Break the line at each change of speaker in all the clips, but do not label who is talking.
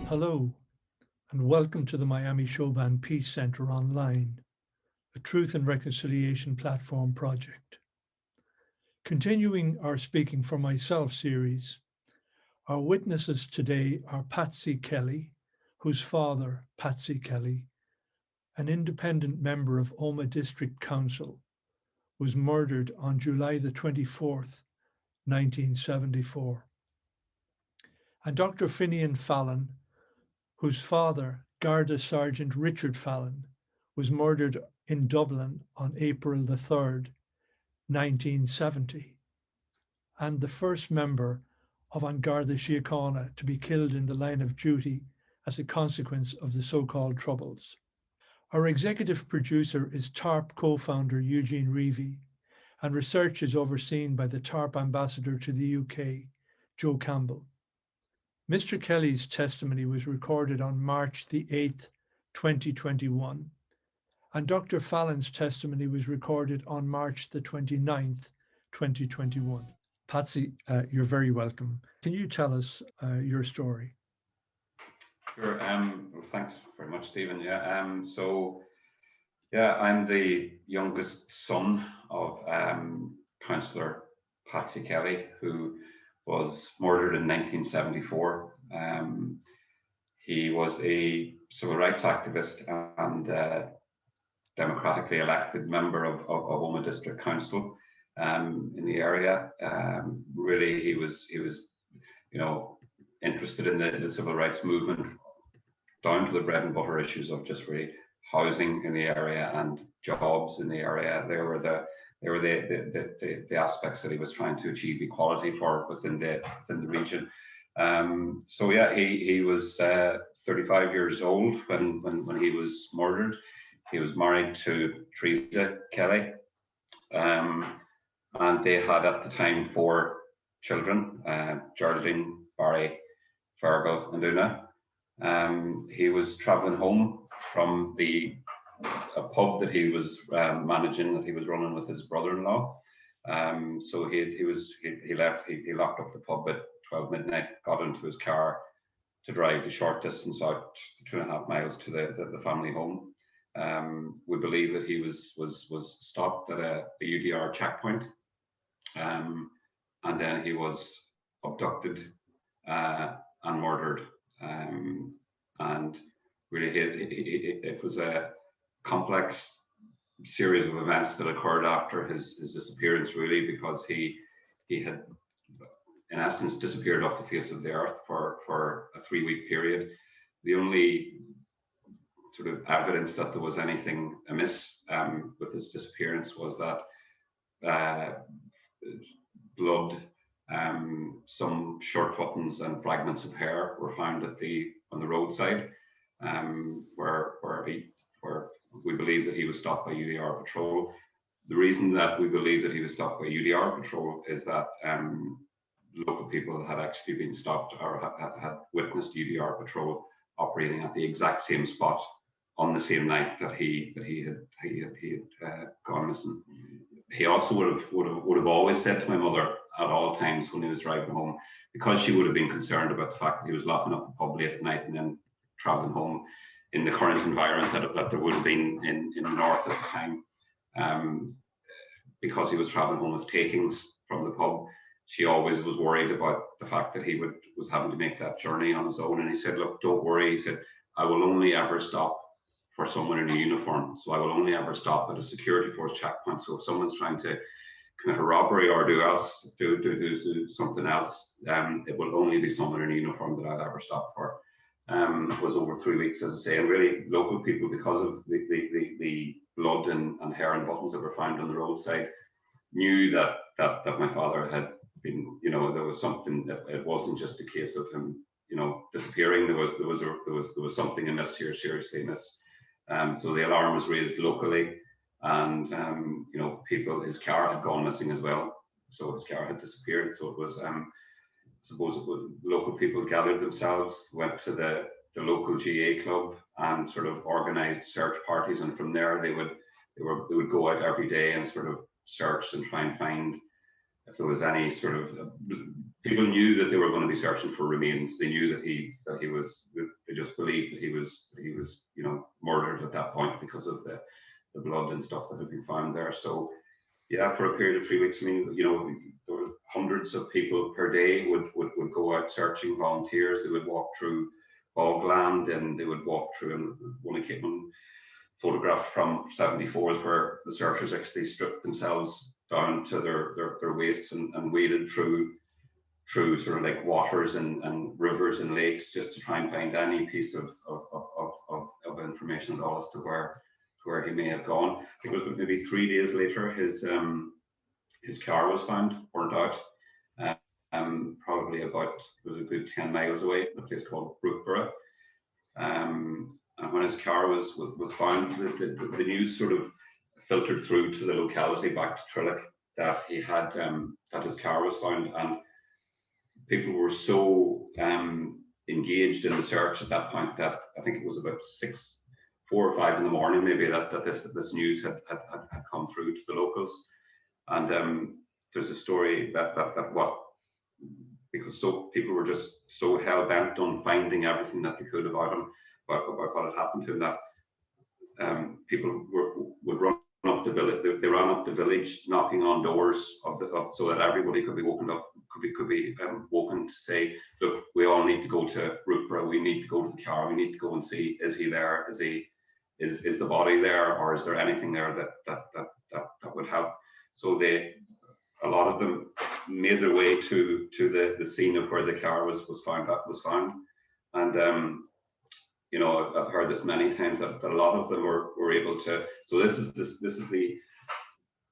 Hello, and welcome to the Miami Showband Peace Center Online, a truth and reconciliation platform project. Continuing our Speaking for Myself series, our witnesses today are Patsy Kelly, whose father, Patsy Kelly, an independent member of Omagh District Council, was murdered on July the 24th, 1974. And Dr. Finian Fallon, whose father, Garda Sergeant Richard Fallon, was murdered in Dublin on April the 3rd, 1970, and the first member of An Garda Síochána to be killed in the line of duty as a consequence of the so-called Troubles. Our executive producer is TARP co-founder Eugene Reevy, and research is overseen by the TARP ambassador to the UK, Joe Campbell. Mr. Kelly's testimony was recorded on March the 8th, 2021, and Dr. Fallon's testimony was recorded on March the 29th, 2021. Patsy, you're very welcome. Can you tell us your story?
Sure. Well, thanks very much, Stephen. I'm the youngest son of Councillor Patsy Kelly, who was murdered in 1974. He was a civil rights activist and democratically elected member of Omagh District Council in the area. Really, he was interested in the civil rights movement, down to the bread and butter issues of just really housing in the area and jobs in the area. They were the aspects that he was trying to achieve equality for within the region. He was 35 years old when he was murdered. He was married to Tracy Kelly, and they had at the time 4 children: Geraldine, Barry, Fergal, and Una. He was travelling home from a pub that he was managing, that he was running with his brother-in-law. He left. He locked up the pub at 12 midnight, got into his car to drive the short distance out, 2.5 miles to the family home. We believe that he was stopped at a UDR checkpoint, and then he was abducted and murdered. And really, it was a complex series of events that occurred after his disappearance, really, because he had, in essence, disappeared off the face of the earth for a 3-week period. The only sort of evidence that there was anything amiss with his disappearance was that blood, some short buttons and fragments of hair were found on the roadside, where we believe that he was stopped by UDR patrol. The reason that we believe that he was stopped by UDR patrol is that local people had actually been stopped or had witnessed UDR patrol operating at the exact same spot on the same night that he had gone missing. He also would have always said to my mother at all times when he was driving home, because she would have been concerned about the fact that he was locking up the pub late at night and then traveling home in the current environment that there would have been in the north at the time. Because he was traveling home with takings from the pub, she always was worried about the fact that he was having to make that journey on his own. And he said, "Look, don't worry." He said, "I will only ever stop for someone in a uniform. So I will only ever stop at a security force checkpoint. So if someone's trying to commit a robbery or do something else, it will only be someone in a uniform that I'll ever stop for." It was over 3 weeks, as I say, and really local people, because of the blood and hair and buttons that were found on the roadside, knew that my father had been, there was something, that it wasn't just a case of him, disappearing. There was something amiss here, seriously amiss. So the alarm was raised locally, and his car had gone missing as well. So his car had disappeared. So it was, local people gathered themselves, went to the local GA club, and sort of organised search parties, and from there they would go out every day and sort of search and try and find if there was any sort of people knew that they were going to be searching for remains. They knew that he was. They just believed that he was murdered at that point because of the blood and stuff that had been found there. So yeah, for a period of 3 weeks, I mean, there were hundreds of people per day would go out searching, volunteers. They would walk through bogland and they would walk through, and one photograph from 74 is where the searchers actually stripped themselves down to their waists and waded through sort of like waters and rivers and lakes just to try and find any piece of information at all as to where he may have gone. I think it was maybe 3 days later his car was found, burnt out, probably about, it was a good 10 miles away, a place called Brookborough. And when his car was found, the news sort of filtered through to the locality back to Trillick that he had that his car was found, and people were so engaged in the search at that point that I think it was about 4 or 5 in the morning maybe that this news had come through to the locals. And there's a story that because people were just so hell bent on finding everything that they could about him, about what had happened to him, that people would run up the village. They ran up the village, knocking on doors so that everybody could be woken up, could be woken to say, look, we all need to go to Brookborough. We need to go to the car. We need to go and see, is he there? Is the body there, or is there anything there that would help? So a lot of them made their way to the scene of where the car was found. And I've heard this many times that a lot of them were able to. So this is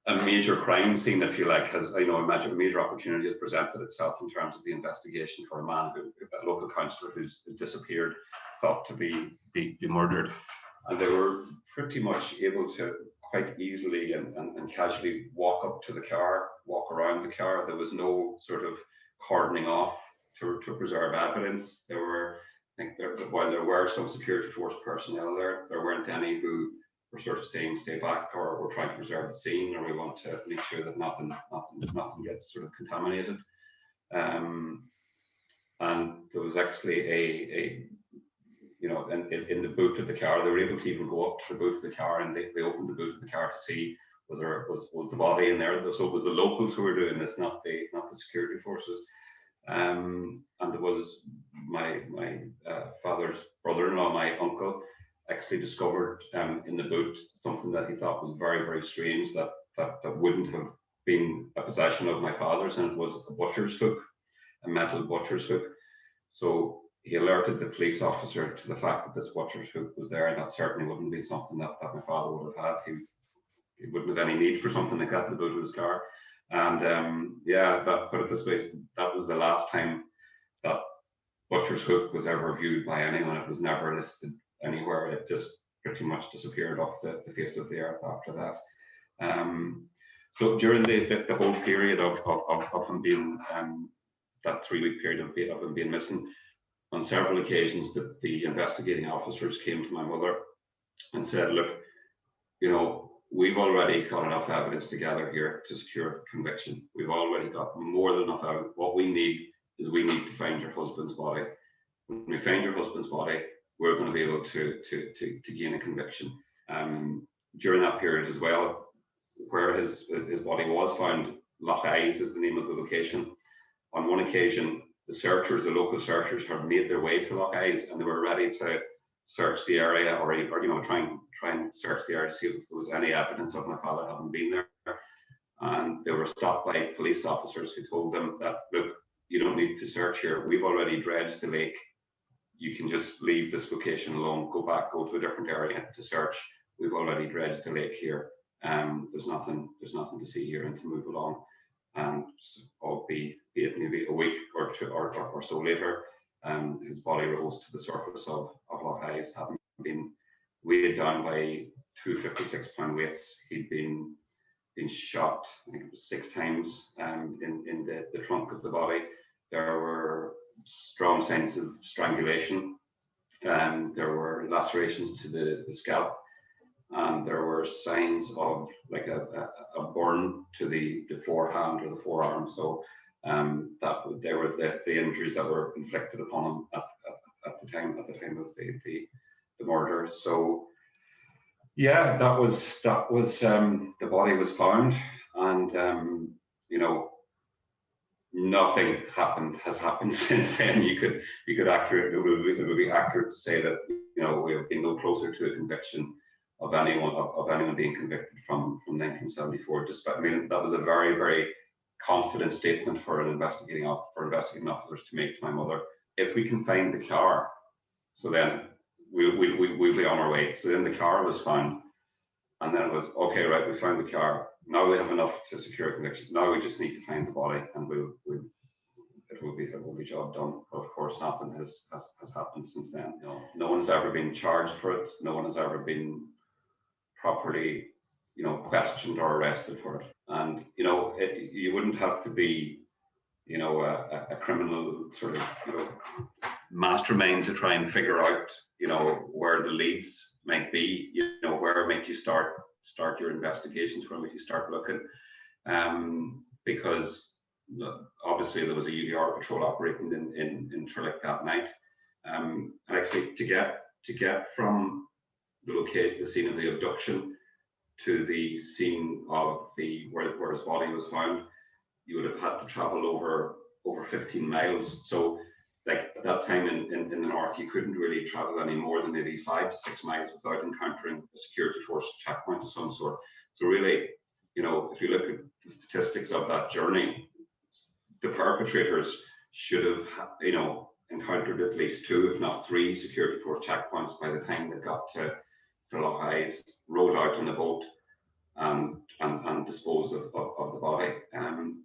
a major crime scene, if you like, imagine a major opportunity has presented itself in terms of the investigation for a man a local councillor who's disappeared, thought to be murdered. And they were pretty much able to quite easily and casually walk up to the car, walk around the car. There was no sort of cordoning off to preserve evidence. While there were some security force personnel there weren't any who were sort of saying stay back, or we're trying to preserve the scene, or we want to make sure that nothing gets sort of contaminated. And there was actually in the boot of the car, they were able to even go up to the boot of the car, and they opened the boot of the car to see was the body in there. So it was the locals who were doing this, not the security forces. And there was my father's brother-in-law, my uncle, actually discovered in the boot something that he thought was very, very strange, that wouldn't have been a possession of my father's, and it was a butcher's hook, a metal butcher's hook. So he alerted the police officer to the fact that this butcher's hook was there, and that certainly wouldn't be something that my father would have had. He wouldn't have any need for something like that in the boot of his car. And put it this way, that was the last time that butcher's hook was ever viewed by anyone. It was never listed anywhere. It just pretty much disappeared off the face of the earth after that. So during the whole period of him being that 3-week period of him being missing, on several occasions the investigating officers came to my mother and said, look, we've already got enough evidence together here to secure conviction. We've already got more than enough evidence. What we need to find your husband's body. When we find your husband's body, we're going to be able to gain a conviction. During that period as well, where his body was found, Loch Eyes is the name of the location. On one occasion, the local searchers had made their way to Loch Eyes, and they were ready to search the area, or try and search the area to see if there was any evidence of my father having been there. And they were stopped by police officers who told them that, look, you don't need to search here. We've already dredged the lake. You can just leave this location alone, go to a different area to search. We've already dredged the lake here. There's nothing to see here, and to move along. And albeit maybe a week or two or so later, his body rose to the surface of Loch Eyes, having been weighed down by 2 56-pound weights. He'd been shot, I think it was 6 times in the trunk of the body. There were strong signs of strangulation, There were lacerations to the scalp, and there were signs of like a burn to the forehand or the forearm. So that they were the injuries that were inflicted upon him at the time of the murder. So yeah, that was the body was found, and nothing has happened since then. It would be accurate to say that we have been no closer to a conviction of anyone being convicted from 1974. Despite, I mean, that was a very, very confident statement for investigating officers to make to my mother. If we can find the car, so then we'll be on our way. So then the car was found, and then it was okay, right? We found the car. Now we have enough to secure a conviction. Now we just need to find the body, and it will be job done. But of course, nothing has happened since then. No one has ever been charged for it. No one has ever been properly, questioned or arrested for it. And you wouldn't have to be, a criminal sort of, mastermind to try and figure out, where the leads might be. Where might you start your investigations? Where might you start looking? Because obviously there was a UDR patrol operating in Tralee that night. And actually, to get from the scene of the abduction to the scene of where his body was found, you would have had to travel over 15 miles. So, like at that time in the north, you couldn't really travel any more than maybe 5 to 6 miles without encountering a security force checkpoint of some sort. So really, if you look at the statistics of that journey, the perpetrators should have, encountered at least 2, if not 3, security force checkpoints by the time they got to Loch Eyes, rowed out in a boat, and disposed of the body.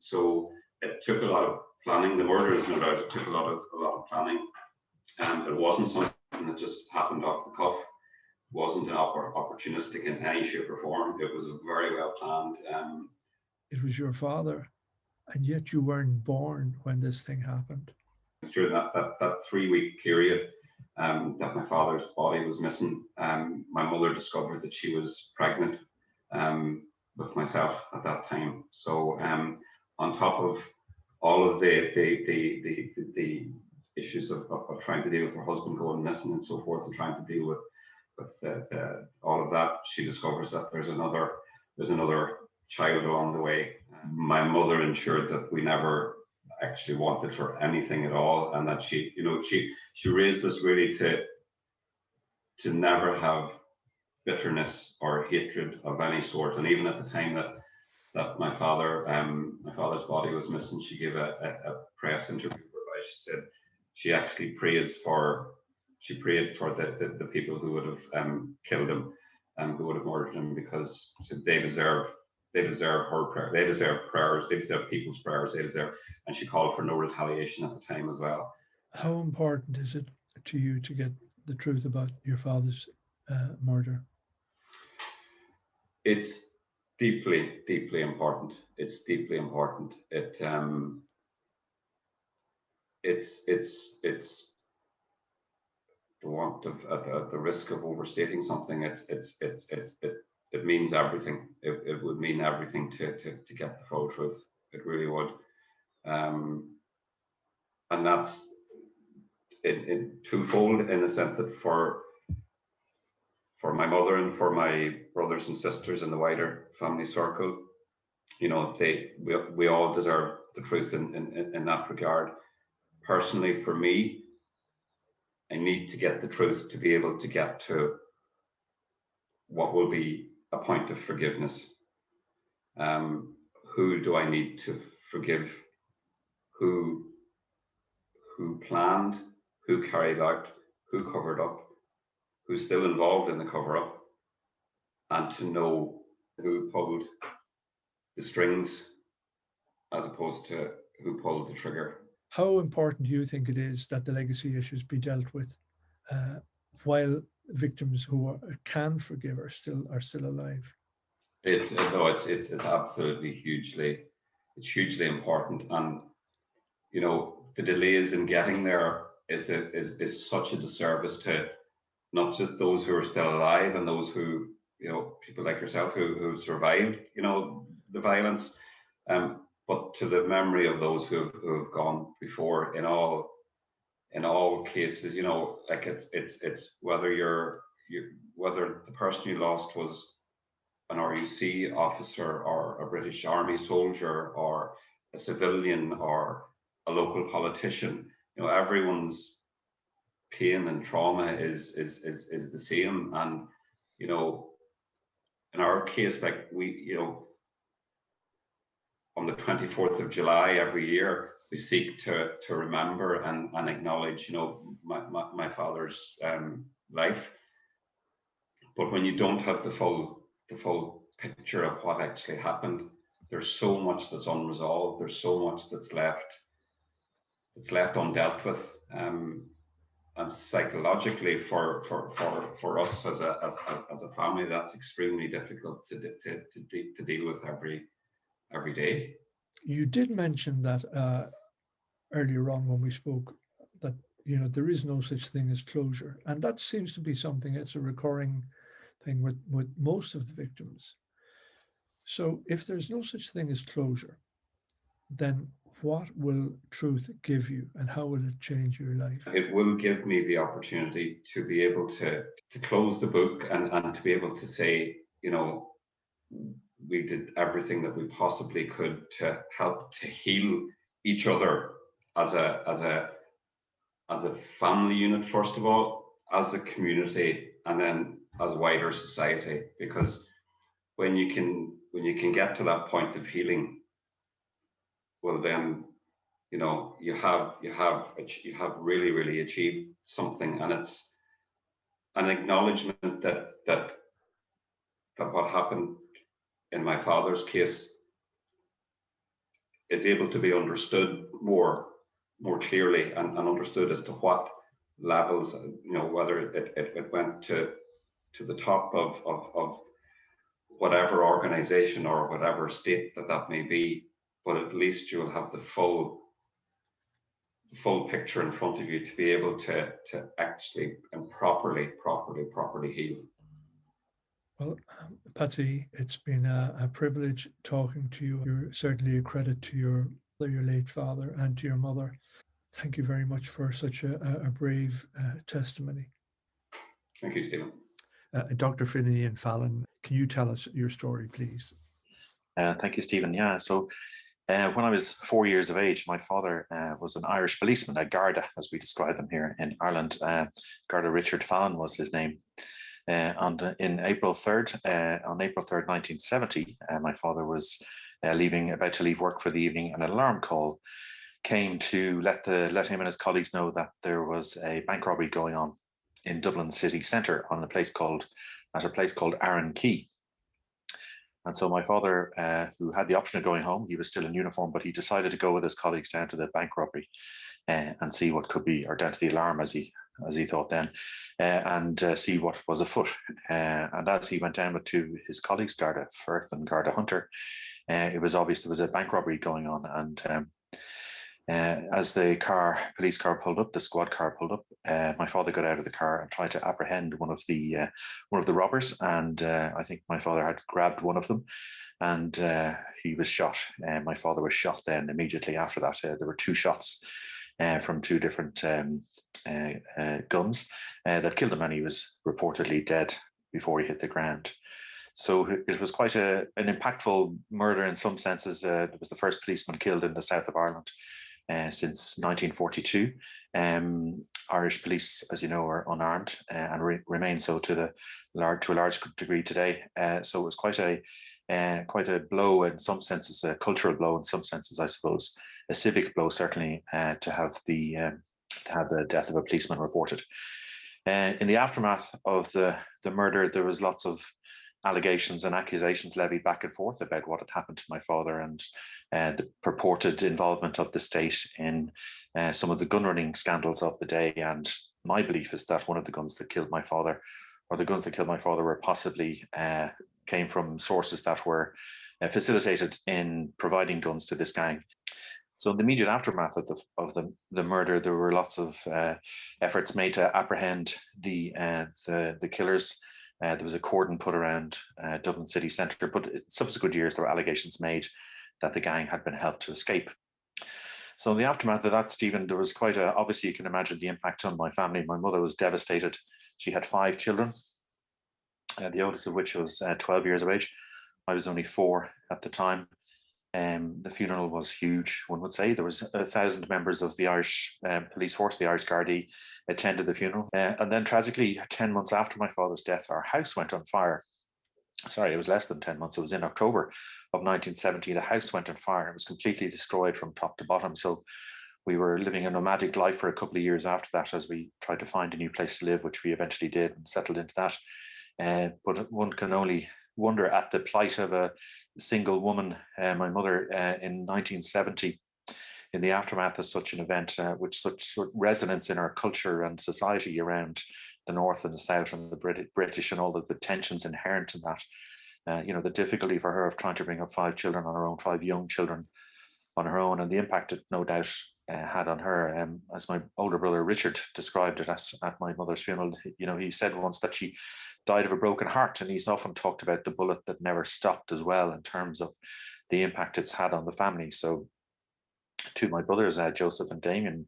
So it took a lot of planning. The murders, no doubt, it took a lot of planning. It wasn't something that just happened off the cuff. It wasn't opportunistic in any shape or form. It was very well planned.
It was your father, and yet you weren't born when this thing happened.
During that 3-week period that my father's body was missing, my mother discovered that she was pregnant with myself at that time. So on top of all of the issues of trying to deal with her husband going missing and so forth, and trying to deal with all of that, she discovers that there's another child along the way. My mother ensured that we never actually wanted for anything at all, and that she raised us really to never have bitterness or hatred of any sort. And even at the time that my father's body was missing, she gave a press interview whereby she said she actually prayed for the people who would have killed him and who would have murdered him, because they deserve her prayer, they deserve prayers, they deserve people's prayers, and she called for no retaliation at the time as well.
How important is it to you to get the truth about your father's murder?
It's deeply, deeply important. It's deeply important. It's the want of at the risk of overstating something. It means everything. It would mean everything to get the full truth. It really would. And that's in twofold, in the sense that for my mother and for my brothers and sisters in the wider family circle, we all deserve the truth in that regard. Personally, for me, I need to get the truth to be able to get to what will be a point of forgiveness. Who do I need to forgive? Who planned? Who carried out? Who covered up? Who's still involved in the cover-up? And to know who pulled the strings as opposed to who pulled the trigger.
How important do you think it is that the legacy issues be dealt with while victims who can forgive are still alive?
It's absolutely hugely important, and the delays in getting there is such a disservice to not just those who are still alive and those who, people like yourself who survived, the violence, but to the memory of those who have gone before in all cases, like it's whether whether the person you lost was an RUC officer or a British Army soldier or a civilian or a local politician, everyone's pain and trauma is the same. And in our case, like we, on the 24th of July every year, we seek to remember and acknowledge, my father's life. But when you don't have the full picture of what actually happened, there's so much that's unresolved. There's so much that's left undealt with. And psychologically, for us as a family, that's extremely difficult to deal with every day.
You did mention that earlier on when we spoke, that there is no such thing as closure, and that seems to be something that's a recurring thing with most of the victims. So if there's no such thing as closure, then what will truth give you, and how will it change your life?
It will give me the opportunity to be able to close the book and to be able to say, we did everything that we possibly could to help to heal each other as a family unit, first of all, as a community, and then as wider society. Because when you can get to that point of healing, well then, you have really, really achieved something. And it's an acknowledgement that what happened in my father's case is able to be understood more clearly and understood as to what levels, whether it went to the top of whatever organization or whatever state that may be, but at least you'll have the full picture in front of you to be able to actually and properly heal.
Well, Patsy, it's been a privilege talking to you. You're certainly a credit to your late father and to your mother. Thank you very much for such a brave testimony.
Thank you, Stephen.
Dr. Finian Fallon, can you tell us your story, please?
Thank you, Stephen. Yeah, so when I was 4 years of age, my father was an Irish policeman, a Garda, as we describe them here in Ireland. Garda Richard Fallon was his name. And on April 3rd, 1970, my father was about to leave work for the evening, and an alarm call came to let him and his colleagues know that there was a bank robbery going on in Dublin city centre at a place called Arran Quay. And so my father, who had the option of going home, he was still in uniform, but he decided to go with his colleagues down to the bank robbery and see what could be, or down to the alarm as he thought then, and see what was afoot. And as he went down with two of his colleagues, Garda Firth and Garda Hunter, it was obvious there was a bank robbery going on. And as the police car pulled up, the squad car pulled up, my father got out of the car and tried to apprehend one of the robbers. And I think my father had grabbed one of them, and he was shot. My father was shot then immediately after that. There were two shots from two different guns that killed him, and he was reportedly dead before he hit the ground. So it was quite an impactful murder in some senses. It was the first policeman killed in the south of Ireland since 1942. Irish police, as you know, are unarmed and remain so to a large degree today. So it was quite a blow in some senses, a cultural blow in some senses, I suppose, a civic blow certainly, to have the death of a policeman reported. In the aftermath of the murder, there was lots of allegations and accusations levied back and forth about what had happened to my father and the purported involvement of the state in some of the gun running scandals of the day. And my belief is that one of the guns that killed my father, or the guns that killed my father, were possibly came from sources that were facilitated in providing guns to this gang. So in the immediate aftermath of the murder, there were lots of efforts made to apprehend the killers. There was a cordon put around Dublin city centre, but in subsequent years there were allegations made that the gang had been helped to escape. So in the aftermath of that, Stephen, there was quite a, obviously you can imagine the impact on my family. My mother was devastated. She had 5 children, the oldest of which was 12 years of age. I was only 4 at the time. The funeral was huge, one would say. There was 1,000 members of the Irish police force, the Irish Garda, attended the funeral. And then tragically, 10 months after my father's death, our house went on fire. Sorry, it was less than 10 months. It was in October of 1970. The house went on fire. It was completely destroyed from top to bottom. So we were living a nomadic life for a couple of years after that as we tried to find a new place to live, which we eventually did and settled into that. But one can only wonder at the plight of a single woman, my mother, in 1970, in the aftermath of such an event, with such resonance in our culture and society around the North and the South and the British and all of the tensions inherent in that. You know, the difficulty for her of trying to bring up 5 children on her own, 5 young children on her own, and the impact it no doubt had on her. As my older brother Richard described it at my mother's funeral, you know, he said once that she died of a broken heart, and he's often talked about the bullet that never stopped as well in terms of the impact it's had on the family. So two of my brothers, Joseph and Damien,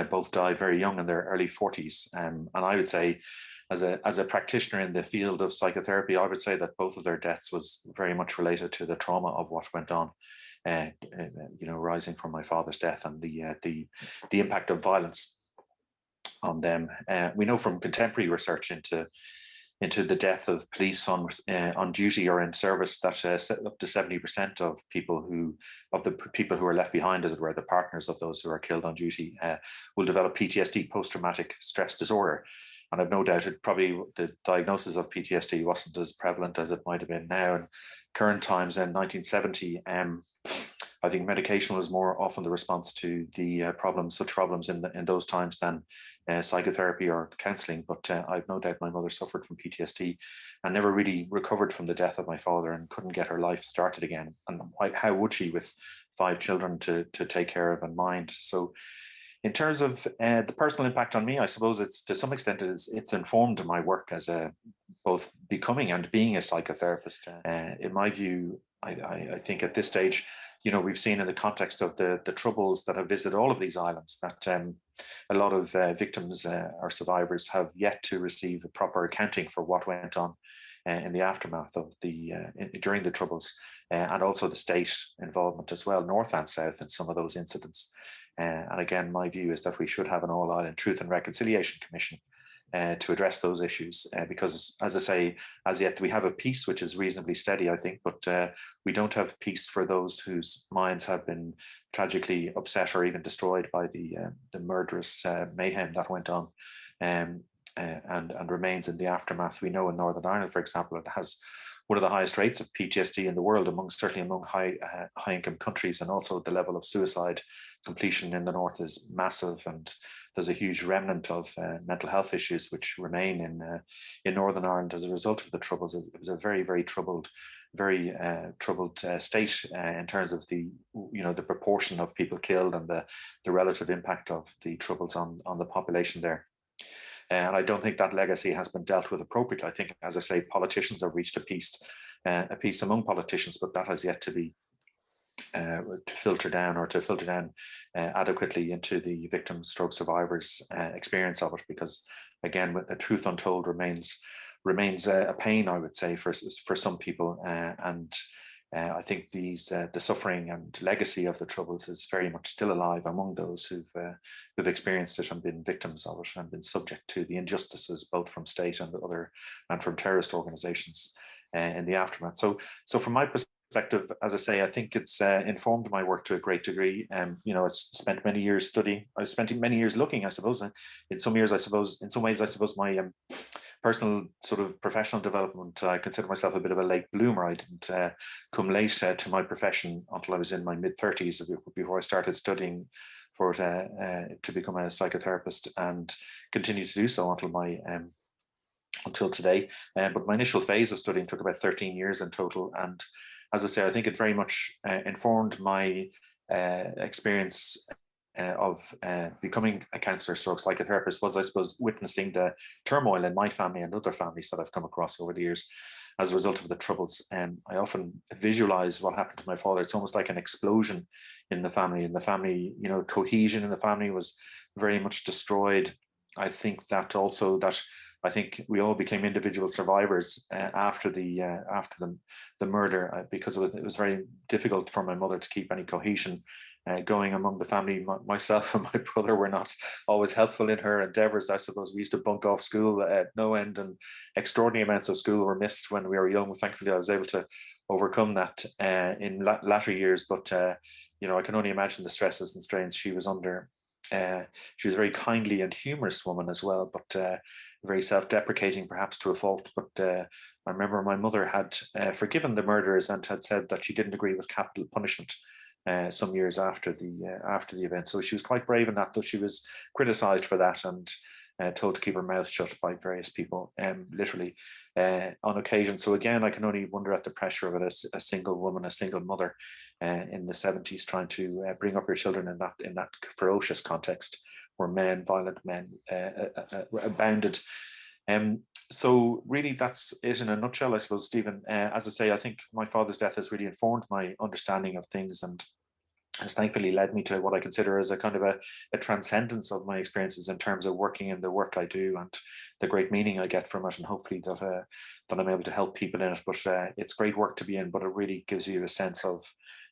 both died very young in their early 40s. And I would say, as a practitioner in the field of psychotherapy, I would say that both of their deaths was very much related to the trauma of what went on, you know, rising from my father's death and the impact of violence on them. We know from contemporary research into the death of police on duty or in service that up to 70% of the people who are left behind, as it were, the partners of those who are killed on duty, will develop PTSD, post-traumatic stress disorder. And I've no doubt probably the diagnosis of PTSD wasn't as prevalent as it might have been now in current times. In 1970, I think medication was more often the response to the such problems in those times than psychotherapy or counselling. But I've no doubt my mother suffered from PTSD and never really recovered from the death of my father and couldn't get her life started again. And how would she, with 5 children to take care of and mind? So in terms of the personal impact on me, I suppose it's to some extent it's informed my work as both becoming and being a psychotherapist. In my view, I think at this stage, you know, we've seen in the context of the troubles that have visited all of these islands that a lot of victims or survivors have yet to receive a proper accounting for what went on in the aftermath of during the troubles, and also the state involvement as well, north and south, in some of those incidents. And again, my view is that we should have an all-island Truth and Reconciliation Commission to address those issues, because, as I say, as yet we have a peace which is reasonably steady, I think, but we don't have peace for those whose minds have been tragically upset or even destroyed by the murderous mayhem that went on and remains in the aftermath. We know in Northern Ireland, for example, it has one of the highest rates of PTSD in the world, certainly among high-income countries, and also the level of suicide completion in the north is massive, and there's a huge remnant of mental health issues which remain in Northern Ireland as a result of the troubles. It was a very, very troubled state in terms of the proportion of people killed and the relative impact of the troubles on the population there. And I don't think that legacy has been dealt with appropriately. I think, as I say, politicians have reached a peace among politicians, but that has yet to be to filter down adequately into the victims stroke survivors experience of it, because again, a truth untold remains a pain, I would say, for some people, and I think the suffering and legacy of the troubles is very much still alive among those who've experienced it and been victims of it and been subject to the injustices both from state and from terrorist organizations in the aftermath. So from my perspective, as I say, I think it's informed my work to a great degree. You know, it's spent many years studying. I've spent many years looking, I suppose. In some ways, I suppose my personal sort of professional development, I consider myself a bit of a late bloomer. I didn't come late to my profession until I was in my mid-30s before I started studying to become a psychotherapist, and continue to do so until today. But my initial phase of studying took about 13 years in total. And as I say, I think it very much informed my experience of becoming a counsellor stroke psychotherapist was, I suppose, witnessing the turmoil in my family and other families that I've come across over the years as a result of the troubles. I often visualize what happened to my father. It's almost like an explosion in the family. And the family, you know, cohesion in the family was very much destroyed. I think that also that I think we all became individual survivors after the murder because it was very difficult for my mother to keep any cohesion going among the family. Myself and my brother were not always helpful in her endeavors. I suppose we used to bunk off school at no end, and extraordinary amounts of school were missed when we were young. Thankfully, I was able to overcome that in latter years. But you know, I can only imagine the stresses and strains she was under. She was a very kindly and humorous woman as well, but very self-deprecating, perhaps to a fault. But I remember my mother had forgiven the murderers and had said that she didn't agree with capital punishment some years after the event. So she was quite brave in that, though she was criticised for that and told to keep her mouth shut by various people, literally on occasion. So again, I can only wonder at the pressure of it as a single woman, a single mother in the 70s, trying to bring up her children in that ferocious context where violent men abounded. So really, that's it in a nutshell, I suppose, Stephen. As I say, I think my father's death has really informed my understanding of things and has thankfully led me to what I consider as a kind of a transcendence of my experiences in terms of working in the work I do and the great meaning I get from it, and hopefully that I'm able to help people in it. But it's great work to be in, but it really gives you a sense of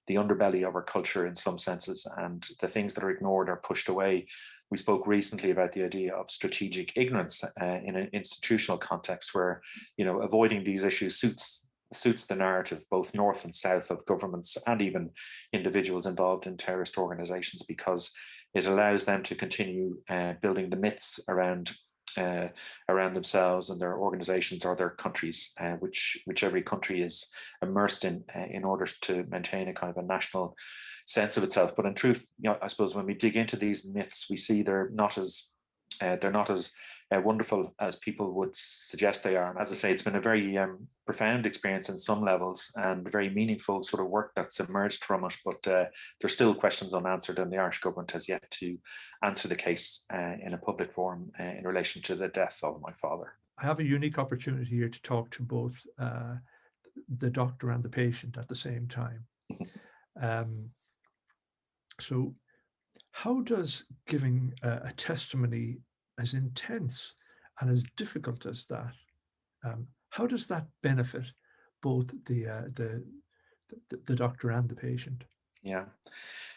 the underbelly of our culture in some senses, and the things that are ignored or pushed away. We spoke recently about the idea of strategic ignorance in an institutional context where, you know, avoiding these issues suits the narrative, both north and south, of governments and even individuals involved in terrorist organizations, because it allows them to continue building the myths around themselves and their organizations or their countries, which every country is immersed in order to maintain a kind of a national sense of itself. But in truth, you know, I suppose when we dig into these myths, we see they're not as wonderful as people would suggest they are. And as I say, it's been a very profound experience in some levels and very meaningful sort of work that's emerged from it. But there's still questions unanswered, and the Irish government has yet to answer the case in a public forum in relation to the death of my father.
I have a unique opportunity here to talk to both the doctor and the patient at the same time. So how does giving a testimony as intense and as difficult as that, how does that benefit both the doctor and the patient?
Yeah,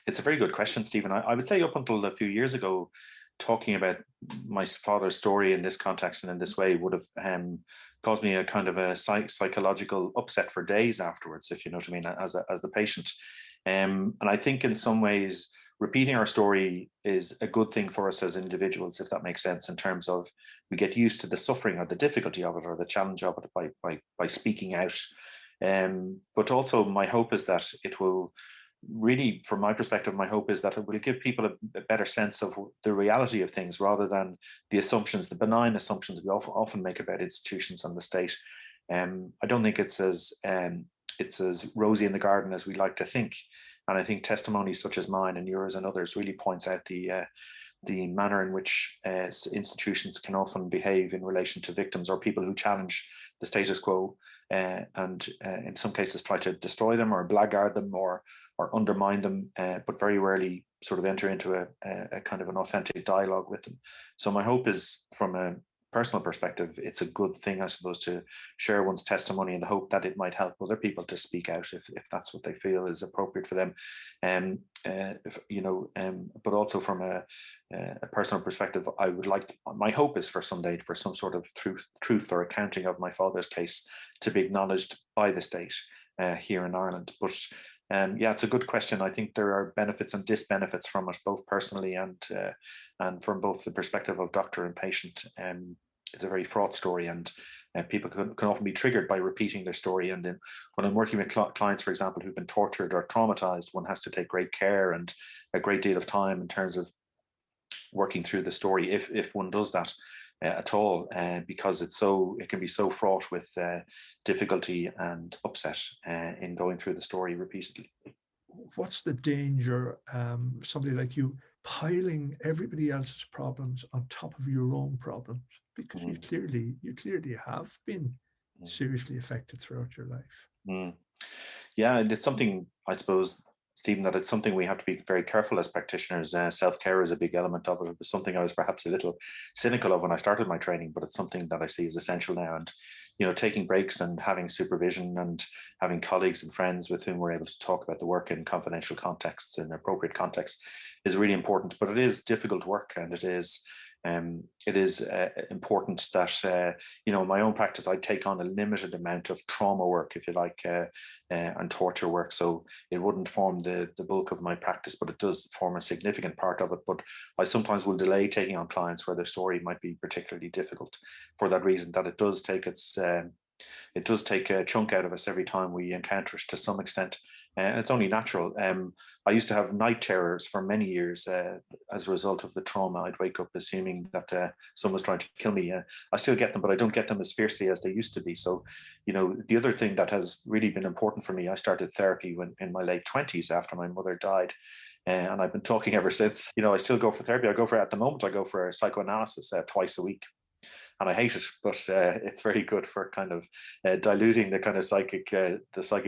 it's a very good question, Stephen. I would say up until a few years ago, talking about my father's story in this context and in this way would have caused me a kind of a psychological upset for days afterwards, if you know what I mean, as the patient. And I think in some ways, repeating our story is a good thing for us as individuals, if that makes sense, in terms of we get used to the suffering or the difficulty of it or the challenge of it by speaking out. But also my hope is that it will really, from my perspective, my hope is that it will give people a better sense of the reality of things rather than the assumptions, the benign assumptions we often make about institutions and the state. I don't think it's as rosy in the garden as we like to think. And I think testimonies such as mine and yours and others really points out the manner in which institutions can often behave in relation to victims or people who challenge the status quo and in some cases try to destroy them or blackguard them or undermine them, but very rarely sort of enter into a kind of an authentic dialogue with them. So my hope is, from a personal perspective, it's a good thing, I suppose, to share one's testimony in the hope that it might help other people to speak out if that's what they feel is appropriate for them. But also from a personal perspective, I would like, my hope is for someday for some sort of truth or accounting of my father's case to be acknowledged by the state here in Ireland. But yeah, it's a good question. I think there are benefits and disbenefits from it, both personally and from both the perspective of doctor and patient. It's a very fraught story, and people can often be triggered by repeating their story. And when I'm working with clients, for example, who've been tortured or traumatized, one has to take great care and a great deal of time in terms of working through the story, if one does that at all, because it can be so fraught with difficulty and upset in going through the story repeatedly.
what's the danger, somebody like you piling everybody else's problems on top of your own problems? Because you clearly have been seriously affected throughout your life.
Yeah, and it's something, I suppose, Stephen, that it's something we have to be very careful as practitioners. Self-care is a big element of it. It was something I was perhaps a little cynical of when I started my training, but it's something that I see as essential now. And, you know, taking breaks and having supervision and having colleagues and friends with whom we're able to talk about the work in confidential contexts, in appropriate contexts, is really important. But it is difficult work, and it is important that, you know, in my own practice, I take on a limited amount of trauma work, if you like, and torture work. So it wouldn't form the bulk of my practice, but it does form a significant part of it. But I sometimes will delay taking on clients where their story might be particularly difficult, for that reason, that it does take a chunk out of us every time we encounter it to some extent. And it's only natural. I used to have night terrors for many years as a result of the trauma. I'd wake up assuming that someone was trying to kill me. I still get them, but I don't get them as fiercely as they used to be. So, you know, the other thing that has really been important for me, I started therapy in my late 20s after my mother died. And I've been talking ever since. You know, I still go for therapy. At the moment, I go for psychoanalysis twice a week. And I hate it, but it's very good for kind of diluting the kind of psychic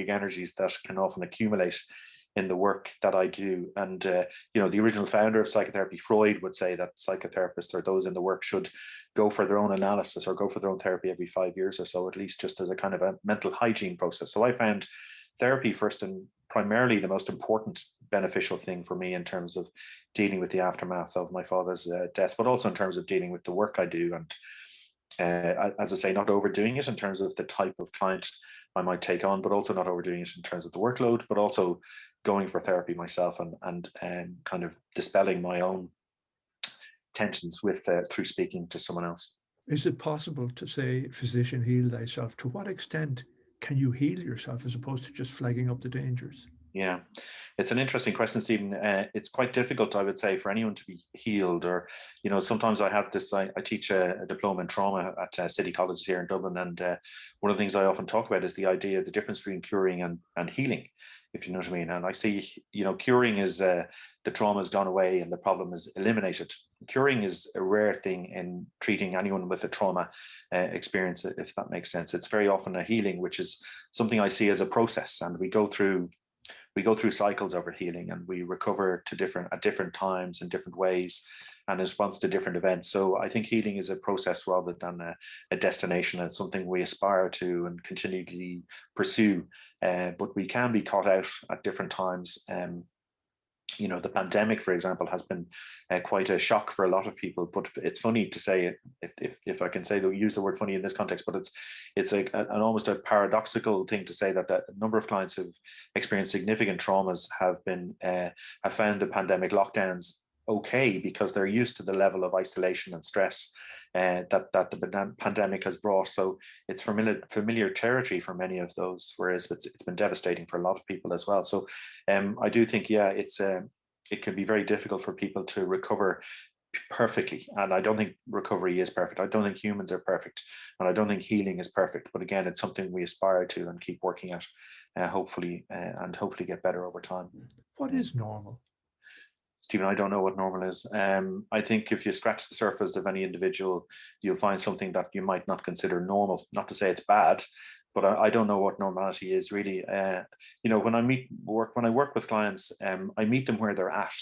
energies that can often accumulate in the work that I do. And you know, the original founder of psychotherapy, Freud, would say that psychotherapists or those in the work should go for their own analysis or go for their own therapy every 5 years or so, at least, just as a kind of a mental hygiene process. So I found therapy first and primarily the most important beneficial thing for me in terms of dealing with the aftermath of my father's death, but also in terms of dealing with the work I do. And as I say, not overdoing it in terms of the type of client I might take on, but also not overdoing it in terms of the workload, but also going for therapy myself and kind of dispelling my own tensions with through speaking to someone else.
Is it possible to say, physician, heal thyself? To what extent can you heal yourself as opposed to just flagging up the dangers?
Yeah, it's an interesting question, Stephen. It's quite difficult, I would say, for anyone to be healed. Or, you know, sometimes I have this, I teach a diploma in trauma at City College here in Dublin. And one of the things I often talk about is the idea, the difference between curing and healing, if you know what I mean. And I see, you know, curing is the trauma has gone away and the problem is eliminated. Curing is a rare thing in treating anyone with a trauma experience, if that makes sense. It's very often a healing, which is something I see as a process. And we go through cycles of our healing, and we recover at different times in different ways and in response to different events. So I think healing is a process rather than a destination. It's something we aspire to and continually pursue, but we can be caught out at different times. You know, the pandemic, for example, has been quite a shock for a lot of people. But it's funny to say, if I can say, use the word funny in this context, but it's an almost a paradoxical thing to say that a number of clients who've experienced significant traumas have found the pandemic lockdowns okay, because they're used to the level of isolation and stress that the pandemic has brought. So it's familiar territory for many of those, whereas it's been devastating for a lot of people as well. So I do think, yeah, it can be very difficult for people to recover perfectly. And I don't think recovery is perfect. I don't think humans are perfect. And I don't think healing is perfect. But again, it's something we aspire to and keep working at, hopefully get better over time.
What is normal?
Stephen, I don't know what normal is. I think if you scratch the surface of any individual, you'll find something that you might not consider normal. Not to say it's bad, but I don't know what normality is really. You know, when I work with clients, I meet them where they're at,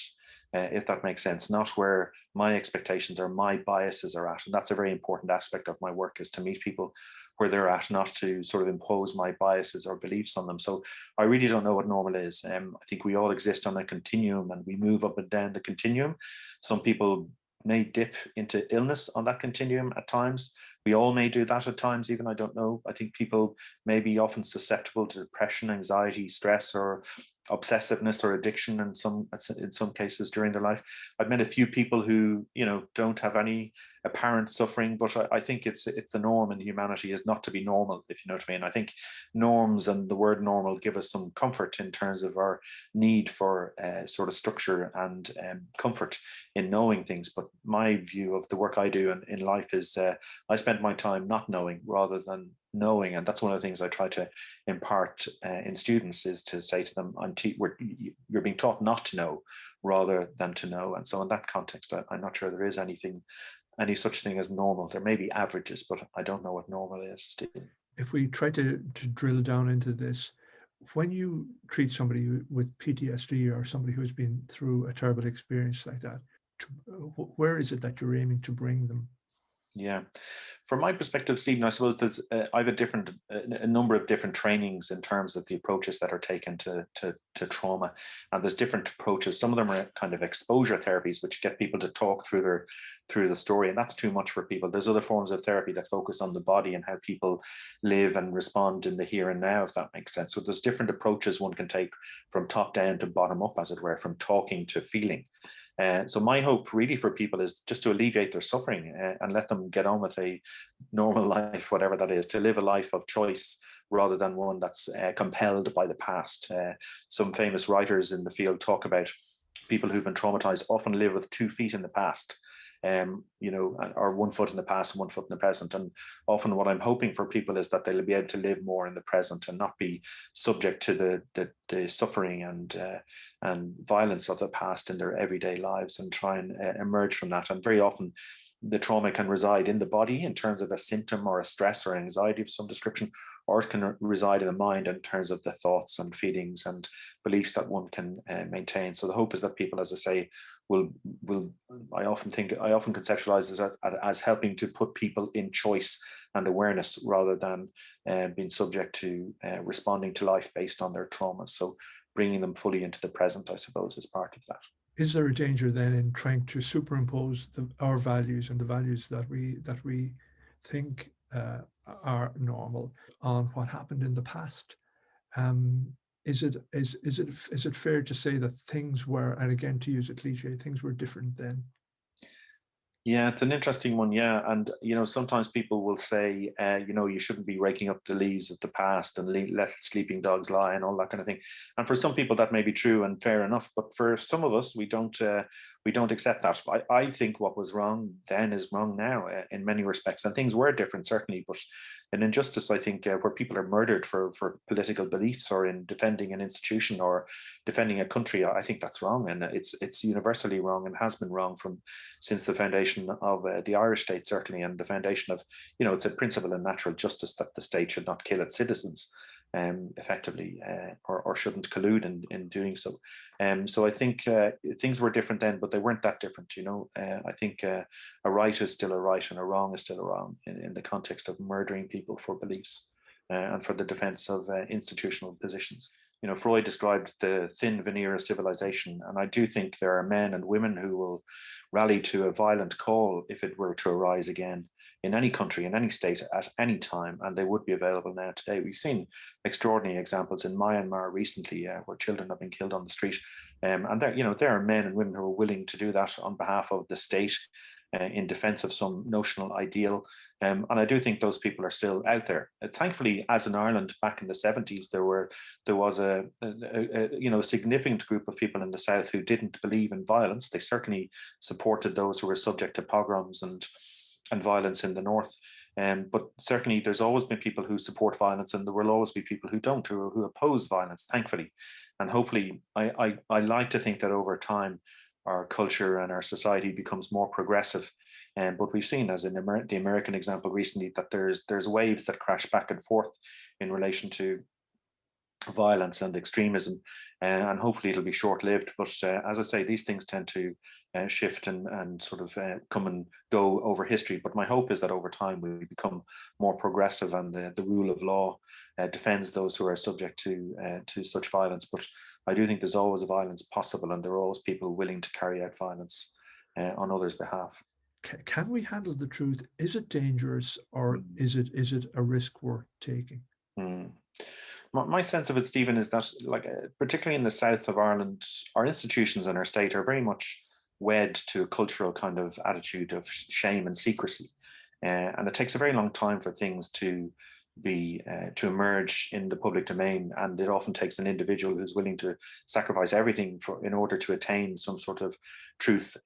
if that makes sense, not where my expectations or my biases are at. And that's a very important aspect of my work, is to meet people where they're at, not to sort of impose my biases or beliefs on them. So I really don't know what normal is. I think we all exist on a continuum and we move up and down the continuum. Some people may dip into illness on that continuum at times. We all may do that at times, even, I don't know. I think people may be often susceptible to depression, anxiety, stress, or obsessiveness or addiction in some cases during their life. I've met a few people who, you know, don't have any apparent suffering, but I think it's the norm in humanity is not to be normal, if you know what I mean. I think norms and the word normal give us some comfort in terms of our need for sort of structure and comfort in knowing things. But my view of the work I do in life is I spend my time not knowing rather than knowing, and that's one of the things I try to impart in students, is to say to them, you're being taught not to know rather than to know. And so in that context, I'm not sure there is any such thing as normal. There may be averages, but I don't know what normal is, Stephen.
If we try to drill down into this, when you treat somebody with PTSD or somebody who's been through a terrible experience like that, where is it that you're aiming to bring them?
Yeah, from my perspective, Stephen, I suppose there's I have a number of different trainings in terms of the approaches that are taken to trauma, and there's different approaches. Some of them are kind of exposure therapies, which get people to talk through the story, and that's too much for people. There's other forms of therapy that focus on the body and how people live and respond in the here and now, if that makes sense. So there's different approaches one can take from top down to bottom up, as it were, from talking to feeling. So my hope really for people is just to alleviate their suffering and let them get on with a normal life, whatever that is, to live a life of choice rather than one that's compelled by the past. Some famous writers in the field talk about people who've been traumatized often live with 2 feet in the past. Or 1 foot in the past and 1 foot in the present. And often what I'm hoping for people is that they'll be able to live more in the present and not be subject to the suffering and violence of the past in their everyday lives, and try and emerge from that. And very often the trauma can reside in the body in terms of a symptom or a stress or anxiety of some description, or it can reside in the mind in terms of the thoughts and feelings and beliefs that one can maintain. So the hope is that people, as I say, will I often conceptualize this as helping to put people in choice and awareness rather than being subject to responding to life based on their trauma. So bringing them fully into the present, I suppose, is part of that.
Is there a danger then in trying to superimpose our values and the values that we think are normal on what happened in the past? Is it fair to say that things were, and again to use a cliche, things were different then?
Yeah, it's an interesting one. Yeah. And, sometimes people will say, you shouldn't be raking up the leaves of the past and let sleeping dogs lie and all that kind of thing. And for some people that may be true and fair enough. But for some of us, we don't accept that. I think what was wrong then is wrong now in many respects. And things were different, certainly. But an injustice, I think, where people are murdered for political beliefs or in defending an institution or defending a country, I think that's wrong. And it's universally wrong and has been wrong since the foundation of the Irish state, certainly, and the foundation of, it's a principle in natural justice that the state should not kill its citizens effectively or shouldn't collude in doing so. So I think things were different then, but they weren't that different. I think a right is still a right and a wrong is still a wrong in the context of murdering people for beliefs and for the defense of institutional positions. Freud described the thin veneer of civilization, and I do think there are men and women who will rally to a violent call if it were to arise again in any country, in any state, at any time, and they would be available now today. We've seen extraordinary examples in Myanmar recently where children have been killed on the street, and there are men and women who are willing to do that on behalf of the state in defense of some notional ideal. And I do think those people are still out there. Thankfully, as in Ireland back in the 70s, there was a significant group of people in the South who didn't believe in violence. They certainly supported those who were subject to pogroms and violence in the North. But certainly there's always been people who support violence, and there will always be people who don't, who oppose violence, thankfully. And hopefully, I like to think that over time, our culture and our society becomes more progressive. But we've seen, as in the American example recently, that there's waves that crash back and forth in relation to violence and extremism, and hopefully it'll be short-lived. But as I say, these things tend to shift and sort of come and go over history. But my hope is that over time we become more progressive, and the rule of law defends those who are subject to such violence. But I do think there's always a violence possible, and there are always people willing to carry out violence on others' behalf.
Can we handle the truth? Is it dangerous, or is it a risk worth taking?
My sense of it, Stephen, is that, particularly in the south of Ireland, our institutions and our state are very much wed to a cultural kind of attitude of shame and secrecy. And it takes a very long time for things to emerge in the public domain, and it often takes an individual who's willing to sacrifice everything in order to attain some sort of truth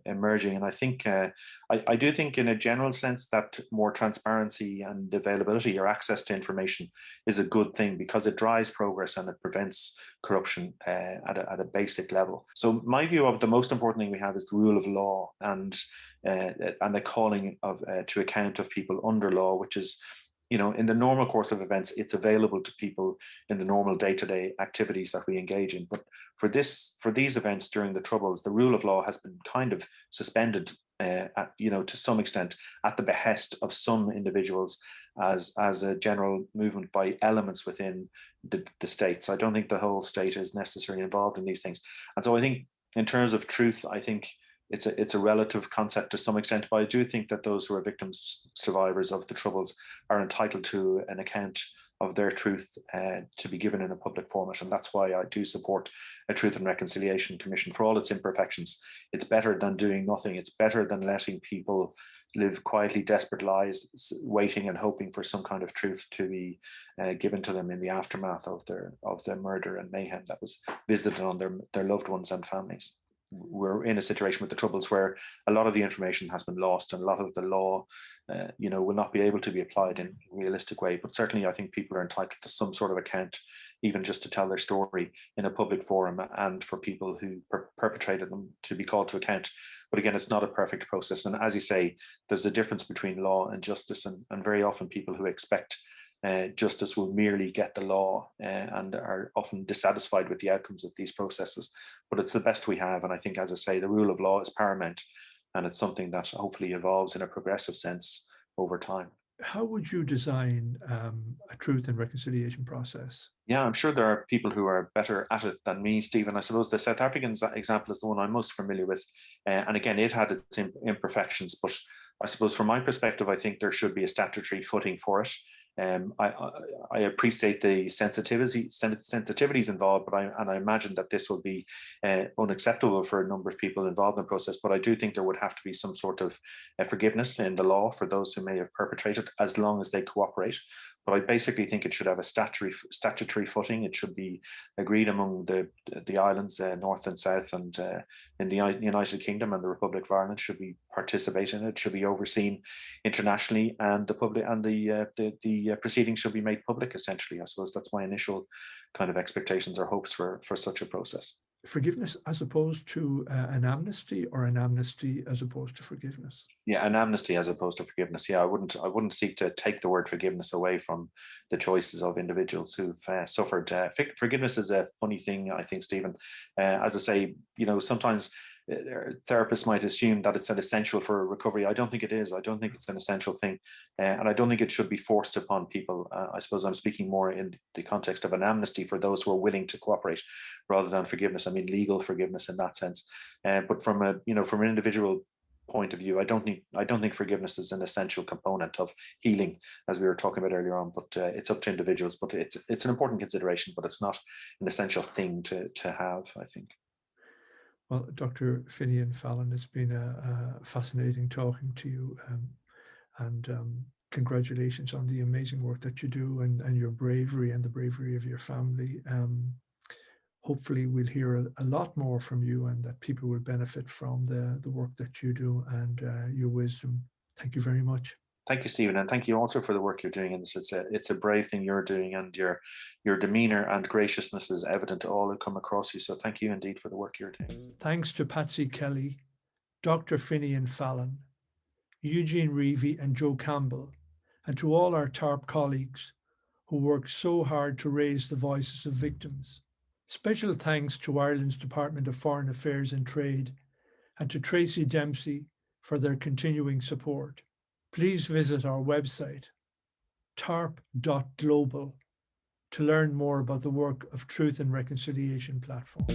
emerging. And I think I do think, in a general sense, that more transparency and availability or access to information is a good thing, because it drives progress and it prevents corruption at a basic level. So my view of the most important thing we have is the rule of law, and the calling of to account of people under law, which is, in the normal course of events, it's available to people in the normal day-to-day activities that we engage in. But for these events during the Troubles, the rule of law has been kind of suspended, to some extent, at the behest of some individuals as a general movement by elements within the states. I don't think the whole state is necessarily involved in these things. And so I think, in terms of truth, I think it's a relative concept to some extent, but I do think that those who are victims, survivors of the Troubles, are entitled to an account of their truth to be given in a public format. And that's why I do support a Truth and Reconciliation Commission for all its imperfections. It's better than doing nothing. It's better than letting people live quietly desperate lives, waiting and hoping for some kind of truth to be given to them in the aftermath of the murder and mayhem that was visited on their loved ones and families. We're in a situation with the Troubles where a lot of the information has been lost, and a lot of the law, will not be able to be applied in a realistic way. But certainly, I think people are entitled to some sort of account, even just to tell their story in a public forum, and for people who perpetrated them to be called to account. But again, it's not a perfect process. And as you say, there's a difference between law and justice, and very often people who expect justice will merely get the law and are often dissatisfied with the outcomes of these processes. But it's the best we have. And I think, as I say, the rule of law is paramount, and it's something that hopefully evolves in a progressive sense over time.
How would you design a truth and reconciliation process?
Yeah, I'm sure there are people who are better at it than me, Stephen. I suppose the South African example is the one I'm most familiar with. And again, it had its imperfections, but I suppose from my perspective, I think there should be a statutory footing for it. I appreciate the sensitivities involved, but I imagine that this will be unacceptable for a number of people involved in the process. But I do think there would have to be some sort of forgiveness in the law for those who may have perpetrated, as long as they cooperate. But I basically think it should have a statutory footing. It should be agreed among the islands, north and south, and in the United Kingdom and the Republic of Ireland should be participate in it. It should be overseen internationally, and the proceedings should be made public. Essentially, I suppose that's my initial kind of expectations or hopes for such a process.
Forgiveness as opposed to an amnesty, or an amnesty as opposed to forgiveness?
Yeah, an amnesty as opposed to forgiveness. Yeah, I wouldn't seek to take the word forgiveness away from the choices of individuals who've suffered. Forgiveness is a funny thing, I think, Stephen. As I say, sometimes therapists might assume that it's an essential for recovery. I don't think it is. I don't think it's an essential thing, and I don't think it should be forced upon people. I suppose I'm speaking more in the context of an amnesty for those who are willing to cooperate, rather than forgiveness. I mean, legal forgiveness in that sense. But from an individual point of view, I don't think forgiveness is an essential component of healing, as we were talking about earlier on. But it's up to individuals. But it's an important consideration, but it's not an essential thing to have, I think.
Well, Dr. Finian Fallon, it's been a fascinating talking to you, and congratulations on the amazing work that you do, and your bravery and the bravery of your family. Hopefully we'll hear a lot more from you, and that people will benefit from the work that you do and your wisdom. Thank you very much.
Thank you, Stephen, and thank you also for the work you're doing in this. It's a brave thing you're doing, and your demeanour and graciousness is evident to all who come across you. So thank you indeed for the work you're doing.
Thanks to Patsy Kelly, Dr. Finian Fallon, Eugene Reevy and Joe Campbell, and to all our TARP colleagues who work so hard to raise the voices of victims. Special thanks to Ireland's Department of Foreign Affairs and Trade, and to Tracy Dempsey for their continuing support. Please visit our website, tarp.global, to learn more about the work of Truth and Reconciliation Platform.